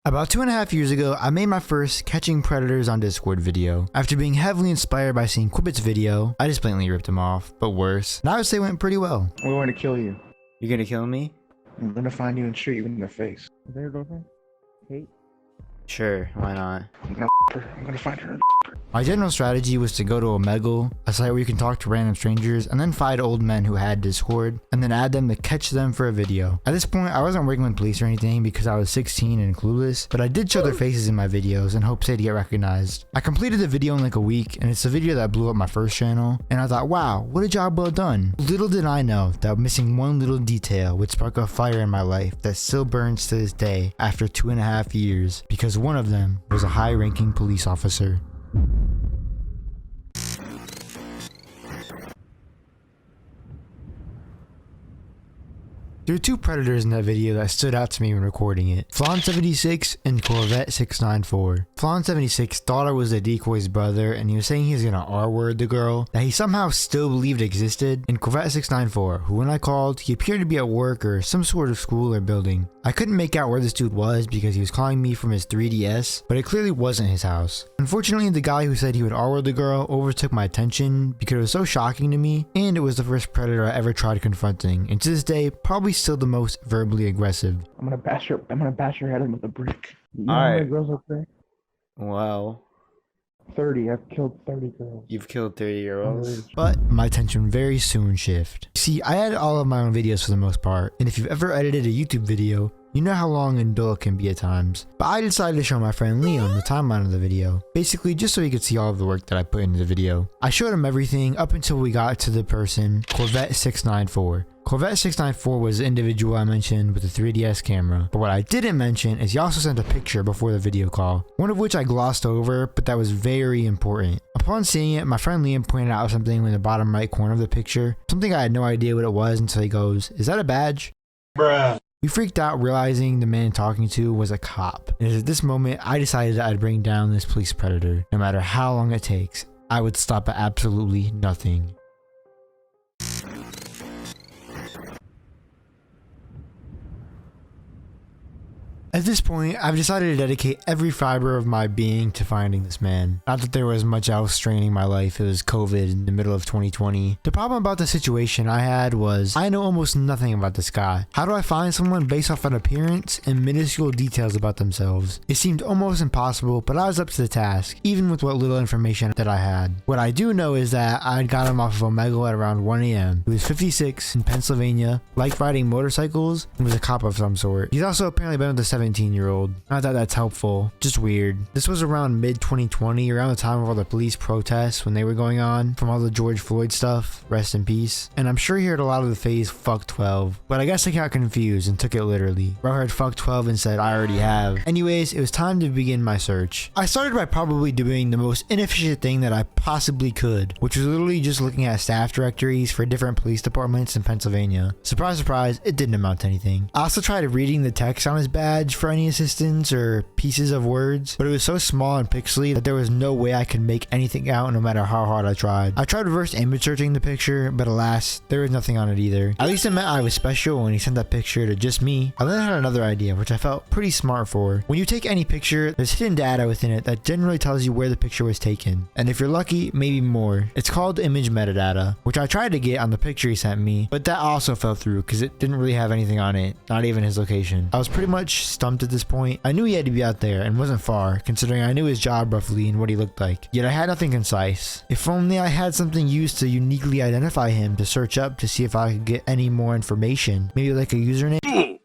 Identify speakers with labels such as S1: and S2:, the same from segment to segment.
S1: About 2.5 years ago, I made my first Catching Predators on Discord video. After being heavily inspired by seeing Quibbit's video, I just blatantly ripped him off, but worse. And I would say it went pretty well.
S2: We're going to kill you.
S1: You're gonna kill me?
S2: I'm going to find you and shoot you in the face. Is that your girlfriend? Kate?
S1: Sure, why not?
S2: I'm going to find her.
S1: My general strategy was to go to Omegle, a site where you can talk to random strangers, and then find old men who had Discord, and then add them to catch them for a video. At this point, I wasn't working with police or anything because I was 16 and clueless, but I did show their faces in my videos in hopes they'd get recognized. I completed the video in like a week, and it's the video that blew up my first channel, and I thought, wow, what a job well done. Little did I know that missing one little detail would spark a fire in my life that still burns to this day after 2.5 years, because one of them was a high-ranking police officer. There were two predators in that video that stood out to me when recording it. Flan76 and Corvette694. Flan76 thought I was the decoy's brother and he was saying he was gonna R-word the girl that he somehow still believed existed, and Corvette694, who when I called, he appeared to be at work or some sort of school or building. I couldn't make out where this dude was because he was calling me from his 3DS, but it clearly wasn't his house. Unfortunately, the guy who said he would R-word the girl overtook my attention because it was so shocking to me, and it was the first predator I ever tried confronting, and to this day, probably still the most verbally aggressive.
S2: I'm gonna bash your head in with a brick. You know
S1: All
S2: how
S1: right.
S2: many girls up there?
S1: Wow.
S2: 30. I've killed 30 girls.
S1: You've killed 30-year-olds. But my attention very soon shift. See, I edit all of my own videos for the most part, and if you've ever edited a YouTube video, you know how long and dull it can be at times. But I decided to show my friend Leon the timeline of the video, basically just so he could see all of the work that I put into the video. I showed him everything up until we got to the person, Corvette694. Corvette694 was the individual I mentioned with the 3DS camera, but what I didn't mention is he also sent a picture before the video call, one of which I glossed over, but that was very important. Upon seeing it, my friend Liam pointed out something in the bottom right corner of the picture, something I had no idea what it was until he goes, "Is that a badge?" Bruh. We freaked out realizing the man talking to was a cop, and at this moment I decided that I'd bring down this police predator. No matter how long it takes, I would stop at absolutely nothing. At this point, I've decided to dedicate every fiber of my being to finding this man. Not that there was much else straining my life, it was COVID in the middle of 2020. The problem about the situation I had was, I know almost nothing about this guy. How do I find someone based off an appearance and minuscule details about themselves? It seemed almost impossible, but I was up to the task, even with what little information that I had. What I do know is that I got him off of Omegle at around 1 AM. He was 56 in Pennsylvania, liked riding motorcycles, and was a cop of some sort. He's also apparently been with a 17-year-old. Not that that's helpful, just weird. This was around mid-2020, around the time of all the police protests when they were going on, from all the George Floyd stuff, rest in peace. And I'm sure he heard a lot of the phrase "fuck 12, but I guess I got confused and took it literally. Bro heard "fuck 12 and said, "I already have." Anyways, it was time to begin my search. I started by probably doing the most inefficient thing that I possibly could, which was literally just looking at staff directories for different police departments in Pennsylvania. Surprise, surprise, it didn't amount to anything. I also tried reading the text on his badge for any assistance or pieces of words, but it was so small and pixely that there was no way I could make anything out no matter how hard I tried. I tried reverse image searching the picture, but alas, there was nothing on it either. At least it meant I was special when he sent that picture to just me. I then had another idea, which I felt pretty smart for. When you take any picture, there's hidden data within it that generally tells you where the picture was taken, and if you're lucky, maybe more. It's called image metadata, which I tried to get on the picture he sent me, but that also fell through because it didn't really have anything on it, not even his location. I was pretty much stumped at this point. I knew he had to be out there and wasn't far, considering I knew his job roughly and what he looked like. Yet I had nothing concise. If only I had something used to uniquely identify him to search up to see if I could get any more information. Maybe like a username?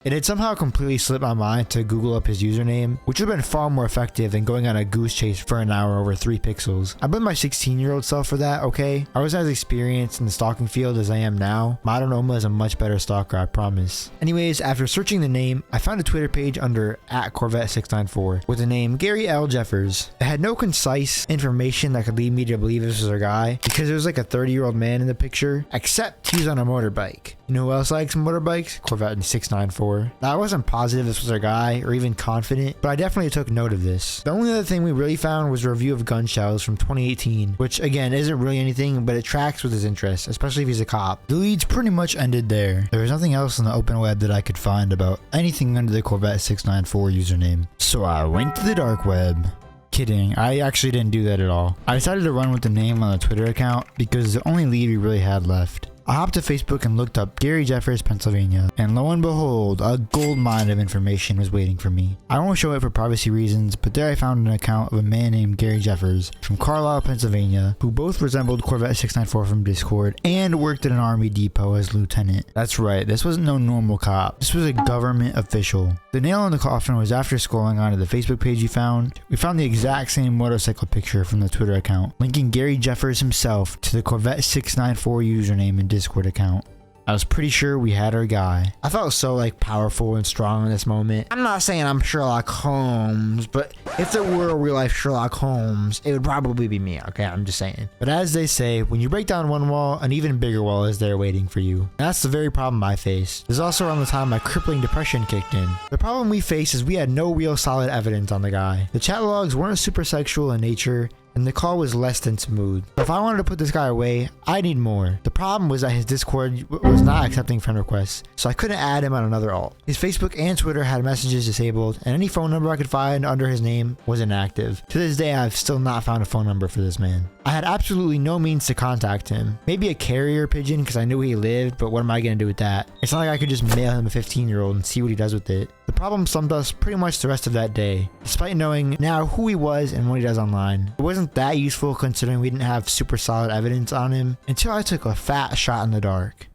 S1: It had somehow completely slipped my mind to Google up his username, which would have been far more effective than going on a goose chase for an hour over 3 pixels. I blame my 16-year-old self for that, okay? I wasn't as experienced in the stalking field as I am now. Modern Omma is a much better stalker, I promise. Anyways, after searching the name, I found a Twitter page under @Corvette694 with the name Gary L. Jeffers. It had no concise information that could lead me to believe this was our guy, because there was like a 30-year-old man in the picture, except he was on a motorbike. You know who else likes motorbikes? Corvette694. 694. Now, I wasn't positive this was our guy or even confident, but I definitely took note of this. The only other thing we really found was a review of gun shells from 2018, which again isn't really anything, but it tracks with his interest, especially if he's a cop. The leads pretty much ended there. There was nothing else on the open web that I could find about anything under the Corvette 694 username. So I went to the dark web. Kidding, I actually didn't do that at all. I decided to run with the name on the Twitter account because the only lead we really had left. I hopped to Facebook and looked up Gary Jeffers, Pennsylvania, and lo and behold, a gold mine of information was waiting for me. I won't show it for privacy reasons, but there I found an account of a man named Gary Jeffers from Carlisle, Pennsylvania, who both resembled Corvette 694 from Discord and worked at an army depot as lieutenant. That's right, this wasn't no normal cop. This was a government official. The nail in the coffin was after scrolling onto the Facebook page we found the exact same motorcycle picture from the Twitter account, linking Gary Jeffers himself to the Corvette 694 username and Discord account. I was pretty sure we had our guy. I felt so powerful and strong in this moment. I'm not saying I'm Sherlock Holmes, but if there were a real life Sherlock Holmes, it would probably be me, okay? I'm just saying. But as they say, when you break down one wall, an even bigger wall is there waiting for you. And that's the very problem I faced. This is also around the time my crippling depression kicked in. The problem we faced is we had no real solid evidence on the guy. The chat logs weren't super sexual in nature, and the call was less than smooth. But if I wanted to put this guy away, I need more. The problem was that his Discord was not accepting friend requests, so I couldn't add him on another alt. His Facebook and Twitter had messages disabled, and any phone number I could find under his name was inactive. To this day, I've still not found a phone number for this man. I had absolutely no means to contact him. Maybe a carrier pigeon because I knew where he lived, but what am I going to do with that? It's not like I could just mail him a 15-year-old and see what he does with it. The problem summed us pretty much the rest of that day, despite knowing now who he was and what he does online. It wasn't that useful considering we didn't have super solid evidence on him until I took a fat shot in the dark.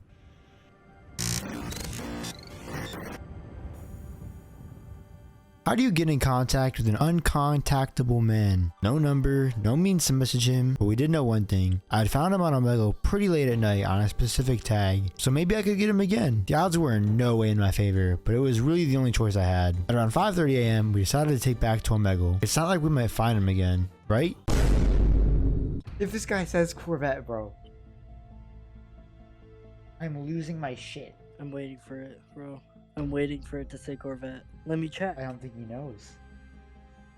S1: How do you get in contact with an uncontactable man? No number, no means to message him, but we did know one thing. I had found him on Omegle pretty late at night on a specific tag, so maybe I could get him again. The odds were in no way in my favor, but it was really the only choice I had. At around 5:30 a.m., we decided to take back to Omegle. It's not like we might find him again, right?
S3: If this guy says Corvette, bro, I'm losing my shit.
S4: I'm waiting for it, bro. I'm waiting for it to say Corvette. Let me check.
S3: I don't think he knows.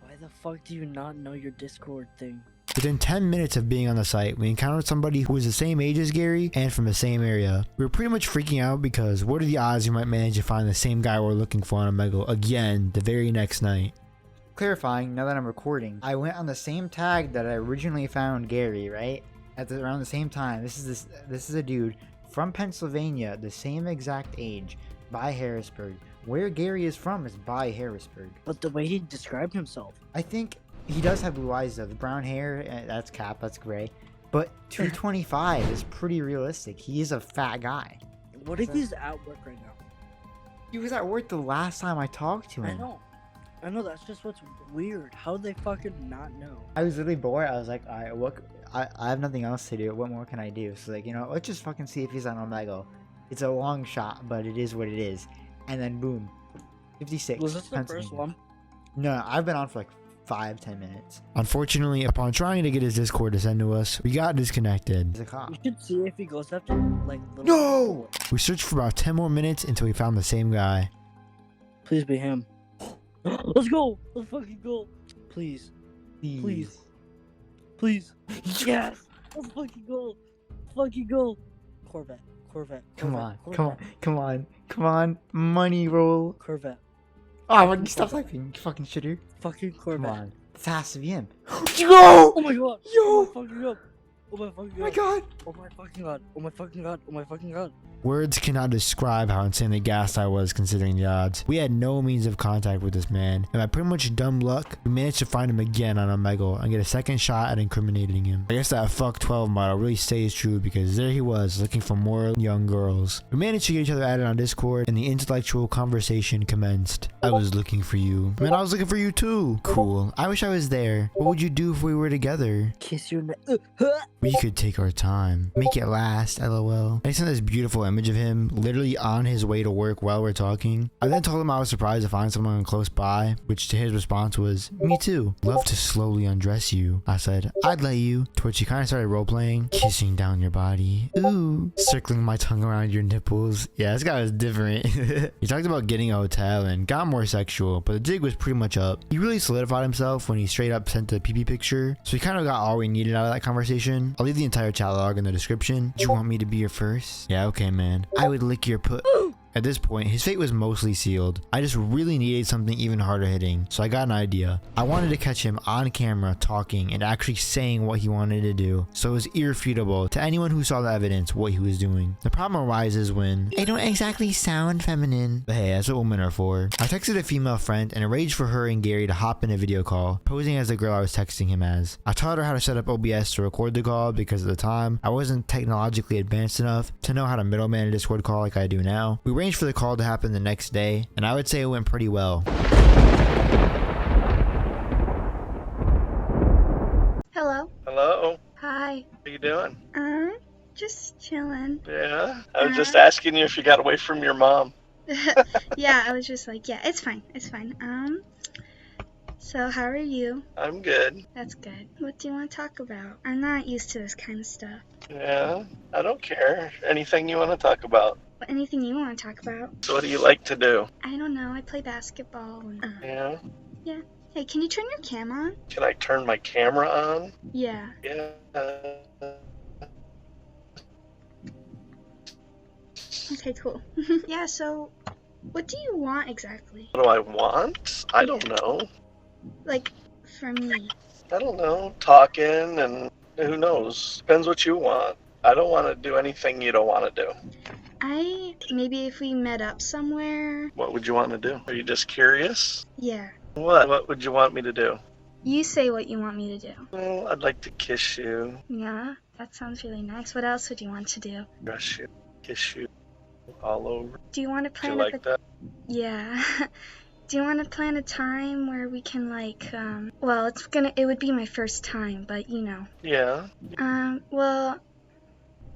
S4: Why the fuck do you not know your Discord thing?
S1: Within 10 minutes of being on the site, we encountered somebody who was the same age as Gary and from the same area. We were pretty much freaking out because what are the odds you might manage to find the same guy we're looking for on Omegle again the very next night?
S3: Clarifying, now that I'm recording, I went on the same tag that I originally found Gary, right? Around the same time. This is a dude from Pennsylvania, the same exact age, by Harrisburg. Where Gary is from is by Harrisburg.
S4: But the way he described himself.
S3: I think he does have blue eyes though. The brown hair, that's cap, that's gray. But 225 is pretty realistic. He is a fat guy.
S4: What if he's at work right now?
S3: He was at work the last time I talked to him.
S4: I know, that's just what's weird. How do they fucking not know?
S3: I was really bored. I was like, alright, I have nothing else to do. What more can I do? So let's just fucking see if he's on Omegle. It's a long shot, but it is what it is. And then boom, 56.
S4: Was this the first one?
S3: No, I've been on for 5-10 minutes.
S1: Unfortunately, upon trying to get his Discord to send to us, we got disconnected.
S3: He's a cop.
S4: We should see if he goes after little.
S3: No!
S1: We searched for about 10 more minutes until we found the same guy.
S4: Please be him. Let's go! Let's fucking go! Please. Please. Please. Yes! Let's fucking go! Fucking go! Corvette.
S3: Come on. Money roll.
S4: Corvette.
S3: Oh, stop typing, you fucking shitter.
S4: Fucking Corvette.
S3: Come on. This has to be him.
S4: Yo! Oh my god!
S3: Yo!
S4: Oh my fucking god! Oh my fucking god!
S3: Oh my god!
S4: Oh my fucking god! Oh my fucking god! Oh my fucking god!
S1: Words cannot describe how insanely gassed I was considering the odds. We had no means of contact with this man, and by pretty much dumb luck, we managed to find him again on Omegle and get a second shot at incriminating him. I guess that fuck 12 model really stays true because there he was looking for more young girls. We managed to get each other added on Discord and the intellectual conversation commenced. I was looking for you. Man, I was looking for you too. Cool. I wish I was there. What would you do if we were together?
S4: Kiss your neck.
S1: We could take our time. Make it last, lol. I sent this beautiful image of him literally on his way to work while we're talking. I then told him I was surprised to find someone close by, which to his response was, me too. Love to slowly undress you. I said, I'd let you. To which he kind of started role-playing, kissing down your body. Ooh. Circling my tongue around your nipples. Yeah, this guy was different. He talked about getting a hotel and got more sexual, but the dig was pretty much up. He really solidified himself when he straight up sent the PP picture, so we kind of got all we needed out of that conversation. I'll leave the entire chat log in the description. Do you want me to be your first? Yeah, okay, man. I would lick your put. At this point, his fate was mostly sealed. I just really needed something even harder hitting, so I got an idea. I wanted to catch him on camera talking and actually saying what he wanted to do, so it was irrefutable to anyone who saw the evidence what he was doing. The problem arises when I don't exactly sound feminine, but hey, that's what women are for. I texted a female friend and arranged for her and Gary to hop in a video call, posing as the girl I was texting him as. I taught her how to set up OBS to record the call because at the time, I wasn't technologically advanced enough to know how to middleman a Discord call like I do now. We arranged for the call to happen the next day, and I would say it went pretty well.
S5: Hello.
S6: Hello.
S5: Hi.
S6: How you doing?
S5: Just chilling.
S6: Yeah. I was just asking you if you got away from your mom.
S5: Yeah, I was just like, yeah, it's fine. It's fine. So how are you?
S6: I'm good.
S5: That's good. What do you want to talk about? I'm not used to this kind of stuff.
S6: Yeah. I don't care. Anything you want to talk about.
S5: Anything you want to talk about?
S6: So what do you like to do?
S5: I don't know. I play basketball. And,
S6: Yeah.
S5: Yeah. Hey, can you turn your cam on?
S6: Can I turn my camera on?
S5: Yeah.
S6: Yeah.
S5: Okay, cool. Yeah, so what do you want exactly?
S6: What do I want? I don't know.
S5: Like, for me?
S6: I don't know. Talking and who knows? Depends what you want. I don't want to do anything you don't want to do.
S5: Maybe if we met up somewhere.
S6: What would you want to do? Are you just curious?
S5: Yeah.
S6: What would you want me to do?
S5: You say what you want me to do.
S6: Well, I'd like to kiss you,
S5: Yeah, that sounds really nice. What else would you want to do?
S6: brush you, kiss you all over.
S5: Do you want to
S6: Do
S5: plan
S6: you like that?
S5: Yeah. Do you want to plan a time where we can well, it would be my first time, but you know.
S6: Yeah.
S5: Well,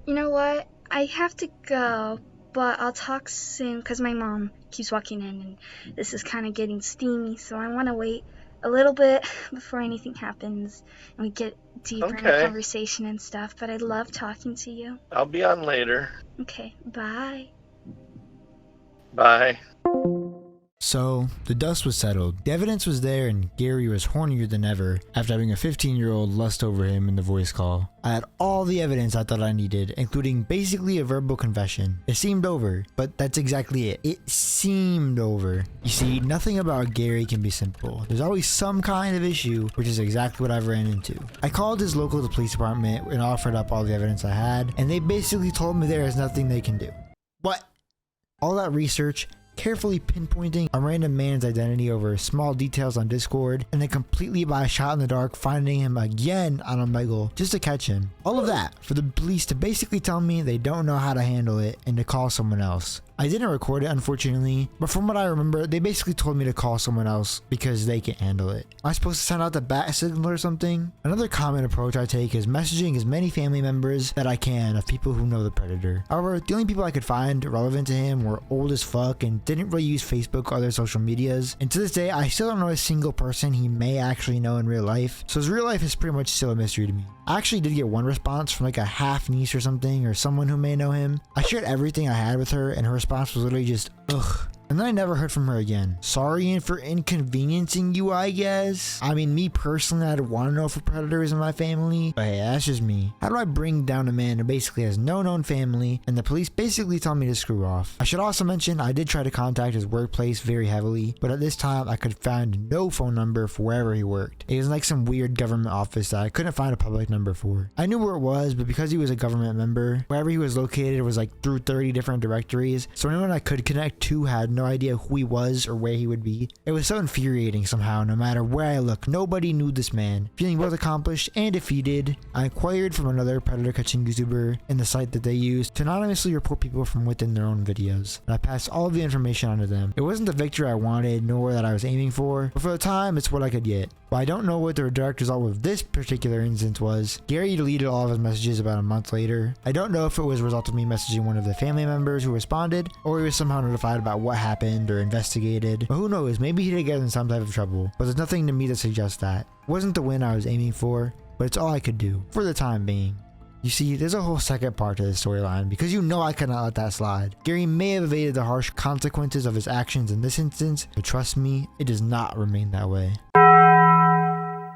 S5: you know what? I have to go, but I'll talk soon because my mom keeps walking in and this is kind of getting steamy, so I want to wait a little bit before anything happens and we get deeper in the
S6: Okay.
S5: conversation and stuff, but I love talking to you.
S6: I'll be on later.
S5: Okay, bye.
S6: Bye.
S1: So, the dust was settled. The evidence was there and Gary was hornier than ever after having a 15-year-old lust over him in the voice call. I had all the evidence I thought I needed, including basically a verbal confession. It seemed over, but that's exactly it. It seemed over. You see, nothing about Gary can be simple. There's always some kind of issue, which is exactly what I've ran into. I called his local police department and offered up all the evidence I had, and they basically told me there is nothing they can do. What? All that research, carefully pinpointing a random man's identity over small details on Discord, and then completely by a shot in the dark finding him again on Omegle just to catch him. All of that for the police to basically tell me they don't know how to handle it and to call someone else. I didn't record it, unfortunately, but from what I remember, they basically told me to call someone else because they can't handle it. Am I supposed to send out the bat signal or something? Another common approach I take is messaging as many family members that I can of people who know the predator. However, the only people I could find relevant to him were old as fuck and didn't really use Facebook or other social medias. And to this day, I still don't know a single person he may actually know in real life, so his real life is pretty much still a mystery to me. I actually did get one response from like a half niece or something, or someone who may know him. I shared everything I had with her and her response was literally just, ugh. And then I never heard from her again. Sorry for inconveniencing you, I guess. I mean, me personally, I'd want to know if a predator is in my family, but hey, that's just me. How do I bring down a man who basically has no known family, and the police basically tell me to screw off? I should also mention, I did try to contact his workplace very heavily, but at this time, I could find no phone number for wherever he worked. It was like some weird government office that I couldn't find a public number for. I knew where it was, but because he was a government member, wherever he was located was like through 30 different directories, so anyone I could connect to had no no idea who he was or where he would be. It was so infuriating somehow. No matter where I looked, nobody knew this man. Feeling both accomplished and defeated, I inquired from another predator catching YouTuber in the site that they used to anonymously report people from within their own videos, and I passed all of the information on to them. It wasn't the victory I wanted nor that I was aiming for, but for the time it's what I could get. But I don't know what the direct result with this particular instance was. Gary deleted all of his messages about a month later. I don't know if it was a result of me messaging one of the family members who responded, or he was somehow notified about what happened or investigated. But who knows, maybe he did get in some type of trouble. But there's nothing to me to suggest that. It wasn't the win I was aiming for, but it's all I could do, for the time being. You see, there's a whole second part to this storyline, because you know I could not let that slide. Gary may have evaded the harsh consequences of his actions in this instance, but trust me, it does not remain that way.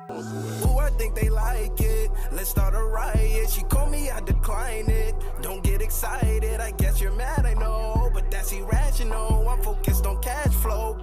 S7: Ooh, I think they like it. Let's start a riot. She called me, I decline it. Don't get excited, I guess you're mad, I know, but that's irrational. I'm focused on cash flow.